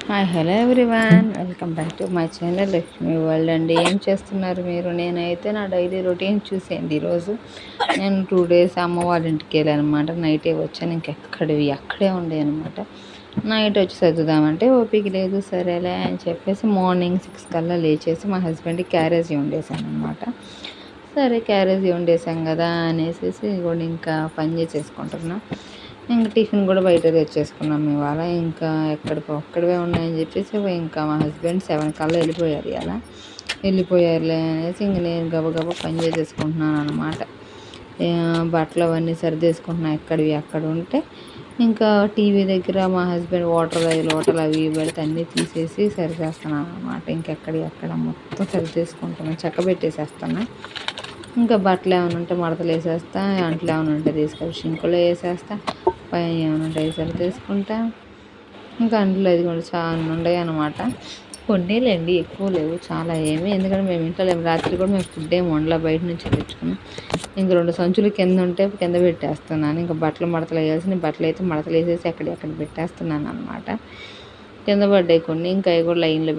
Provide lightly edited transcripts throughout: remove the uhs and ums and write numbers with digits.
Hi hello everyone, welcome back to my channel Lakshmi world అండి. ఏం చేస్తున్నారు మీరు? నేనైతే నా డైలీ రొటీన్ చూసేయండి. ఈరోజు నేను 2 days అమ్మ వాళ్ళ ఇంటికి వెళ్ళాను అనమాట. నైటే వచ్చాను, ఇంకెక్కడివి అక్కడే ఉండే అనమాట. నైట్ వచ్చి చదువుదామంటే ఓపిక లేదు. సరేలే అని చెప్పేసి మార్నింగ్ 6 కల్లా లేచేసి మా హస్బెండ్కి క్యారేజీ వండేసాను అనమాట. సరే క్యారేజీ వండేసాం కదా అనేసి కూడా ఇంకా పని చేసేసుకుంటున్నా. ఇంకా టిఫిన్ కూడా బయట తెచ్చేసుకున్నాం ఇవాళ. ఇంకా ఎక్కడికో ఒక్కడివే ఉన్నాయని చెప్పేసి ఇంకా మా హస్బెండ్ 7 కల్లా వెళ్ళిపోయారు. ఇలా వెళ్ళిపోయారులే అనేసి ఇంక నేను గబగబా పని చేసేసుకుంటున్నాను అనమాట. బట్టలు అవన్నీ సర్దేసుకుంటున్నాను ఎక్కడివి అక్కడ ఉంటే. ఇంకా టీవీ దగ్గర మా హస్బెండ్ లోటలు అవి పెడితే అన్నీ తీసేసి సరిచేస్తున్నాను అనమాట. ఇంకెక్కడి అక్కడ మొత్తం సరిచేసుకుంటున్నాను, చెక్క పెట్టేసేస్తాను. ఇంకా బట్టలు ఏమైనా ఉంటే మడతలు వేసేస్తా, అంట్లు ఏమైనా ఉంటే తీసుకొని షింకులో వేసేస్తా, పైన ఏమైనా ఉంటే సరి తీసుకుంటా. ఇంకా అంట్లో అది కూడా చాలా ఉన్నాయి అనమాట. కొన్నేలేండి, ఎక్కువ లేవు, చాలా ఏమి. ఎందుకంటే మేము ఇంట్లో లేము. రాత్రి కూడా మేము ఫుడ్ ఏమి వండలా, బయట నుంచి తెచ్చుకున్నాం. ఇంక 2 సంచులు కింద ఉంటే కింద పెట్టేస్తున్నాను. ఇంకా బట్టలు మడతలు వేయాల్సిన బట్టలు అయితే మడతలు వేసేసి ఎక్కడ పెట్టేస్తున్నాను అనమాట. కింద పడ్డాయి కొన్ని, ఇంకా అవి కూడా లైన్లో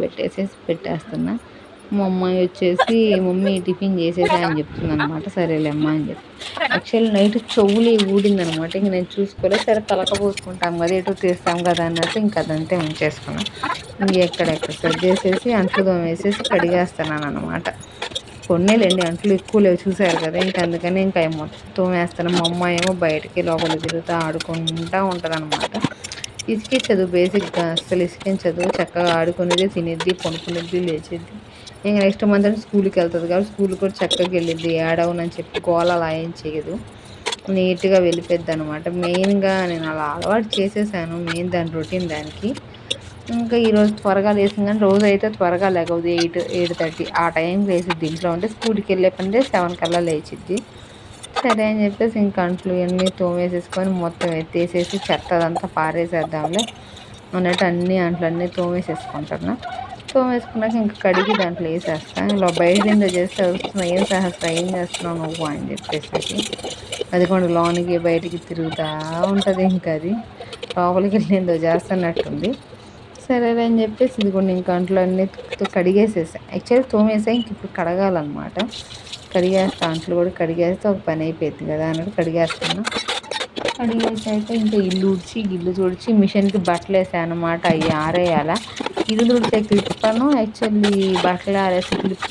పెట్టేస్తున్నా. మా అమ్మాయి వచ్చేసి మమ్మీ టిఫిన్ చేసేసా అని చెప్తుంది అనమాట. సరేలే అమ్మ అని చెప్పి యాక్చువల్లీ నైట్ చెవులు ఊడిందనమాట. ఇంక నేను చూసుకోలేదు. సరే కలకపోసుకుంటాం కదా, ఎటు తీస్తాం కదా అన్నట్టు ఇంకా అదంతే ఉంచేసుకున్నాను. ఇంక ఎక్కడెక్కడ సర్దేసేసి అంట్లు తోమేసేసి కడిగేస్తున్నాను అనమాట. కొన్నేలేండి, అంట్లు ఎక్కువ లేవు చూసారు కదా. ఇంక అందుకని ఇంకా మొత్తం తోమేస్తాను. మా అమ్మాయి ఏమో బయటకి లోపలికి తిరుగుతూ ఆడుకుంటూ ఉంటుంది అనమాట. ఇసికించదు, బేసిక్గా అస్సలు ఇసికించదు. చక్కగా ఆడుకునేది, తినేది, పడుకునేది, లేచేది. ఇంకా నెక్స్ట్ మంత్ అంటే స్కూల్కి వెళ్తుంది కాబట్టి స్కూల్కి కూడా చక్కగా వెళ్ళిద్ది. ఏడవనని చెప్పి గోల అలా ఏం చేయదు, నీట్గా వెళ్ళిపోద్ది అనమాట. మెయిన్గా నేను అలా అలవాటు చేసేసాను, మెయిన్ దాని రొటీన్ దానికి. ఇంకా ఈరోజు త్వరగా లేసింది, కానీ రోజు అయితే త్వరగా లేకపోతే 8-8:30 ఆ టైంకి లేచిద్ది. ఇంట్లో ఉంటే స్కూల్కి వెళ్ళే పని 7 కల్లా లేచిద్ది. సరే అని చెప్పేసి ఇంక అంట్లు ఇవన్నీ తోమేసేసుకొని మొత్తం ఎత్తేసేసి చెత్త అదంతా పారేసేద్దాంలే అన్నట్టు అన్నీ తోమేసేసుకుంటున్నా. తోమేసుకున్నాక ఇంకా కడిగి దాంట్లో వేసేస్తాను. ఇలా బయట చేస్తే వస్తున్నా, ఏం సహస్ర ఏం చేస్తున్నావు నువ్వు అని చెప్పేసి అది కూడా లోనికి బయటికి తిరుగుతూ ఉంటుంది. ఇంకా అది లోపలికి వెళ్ళిందో చేస్తున్నట్టుంది. సరేలే అని చెప్పేసి ఇది కూడా ఇంకా అంట్లో అన్నీ కడిగేసేసాను. యాక్చువల్లీ తోమేసా, ఇంక ఇప్పుడు కడగాలన్నమాట. కడిగేస్తా, అంట్లు కూడా కడిగేస్తే ఒక పని అయిపోయింది కదా అన్నట్టు కడిగేస్తాను. కడిగేసాక ఇంకా ఇల్లు తుడిచి మిషన్కి బట్టలు వేసాను అనమాట. అవి ఆరేయాల. ఇల్లు తుడిచే క్లిప్ను యాక్చువల్లీ బట్టలు ఆరేసే క్లిప్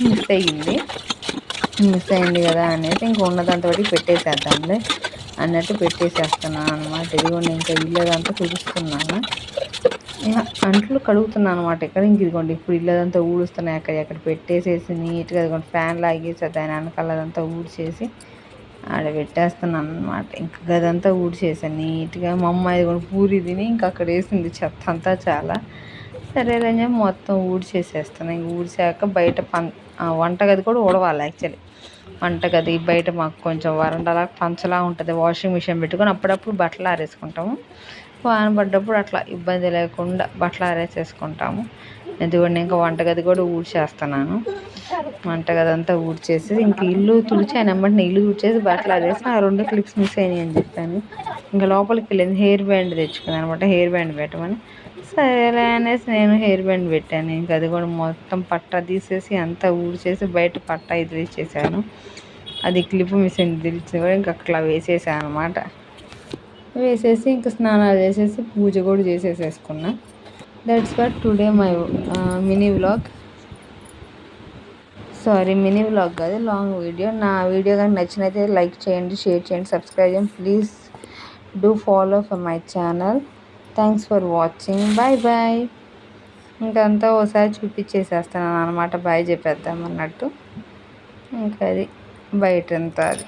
మిస్ అయింది కదా అనేసి ఇంకా ఉన్నదంతా బట్టి పెట్టేసేద్దాంలే అన్నట్టు పెట్టేసేస్తున్నాను అనమాట. ఇదిగోండి ఇంకా ఇల్లుదంతా తుడుస్తున్నాను, అంట్లు కడుగుతున్నాను అనమాట. ఇదిగోండి ఇప్పుడు ఇల్లుదంతా ఊడుస్తున్నాయి. ఎక్కడ పెట్టేసేసి నీట్గా ఇదిగోండి ఫ్యాన్ లాగేసి దాని వెనకాలదంతా ఊడ్చేసి ఆడ పెట్టేస్తున్నాను అనమాట. ఇంకా గదంతా ఊడ్చేసాను నీట్గా. మా అమ్మాయి కూడా పూరి తిని ఇంకా అక్కడ వేసింది చెత్త అంతా చాలా. సరేలేని చెప్పి మొత్తం ఊడ్చేసేస్తాను. ఇంక ఊడ్చాక బయట వంటగది కూడా ఊడవాలి. యాక్చువల్లీ వంటగది బయట మాకు కొంచెం వరండాలా పంచలా ఉంటుంది. వాషింగ్ మిషన్ పెట్టుకొని అప్పుడప్పుడు బట్టలు ఆరేసుకుంటాము. వాన పడ్డప్పుడు అట్లా ఇబ్బంది లేకుండా బట్టలు ఆరేసేసుకుంటాము. ఎందుకంటే ఇంకా వంటగది కూడా ఊడ్చేస్తున్నాను. వంటగది అంతా ఊడ్చేసి ఇంక ఇల్లు తుడిచాను అన్నమాట. ఇల్లు తుడిచేసి బట్టలు ఆరేసి ఆ 2 క్లిప్స్ మిస్ అయినాయి అని చెప్పాను. ఇంకా లోపలికి వెళ్ళింది, హెయిర్ బ్యాండ్ తెచ్చుకున్నాను అనమాట. హెయిర్ బ్యాండ్ పెట్టమని సరేలే అనేసి నేను హెయిర్ బ్యాండ్ పెట్టాను. ఇంకా అది కూడా మొత్తం పట్టా తీసేసి అంతా ఊడ్చేసి బయట పట్టా ఇది ఇచ్చేసాను. అది క్లిప్ మిస్ అయింది తెలిసి కూడా ఇంక అట్లా వేసేసాను అనమాట. వేసేసి ఇంకా స్నానాలు చేసేసి పూజ కూడా చేసేసేసుకున్నా. That's what today my mini vlog కాదు, లాంగ్ వీడియో. నా వీడియో కానీ నచ్చినైతే లైక్ చేయండి, షేర్ చేయండి, సబ్స్క్రైబ్ చేయండి. Please do follow for my channel. Thanks for watching. Bye bye. ఇంకంతా ఒకసారి చూపించేసేస్తున్నాను అనమాట, బాయ్ చెప్పేద్దాం అన్నట్టు. ఇంకా అది బయటంతా అది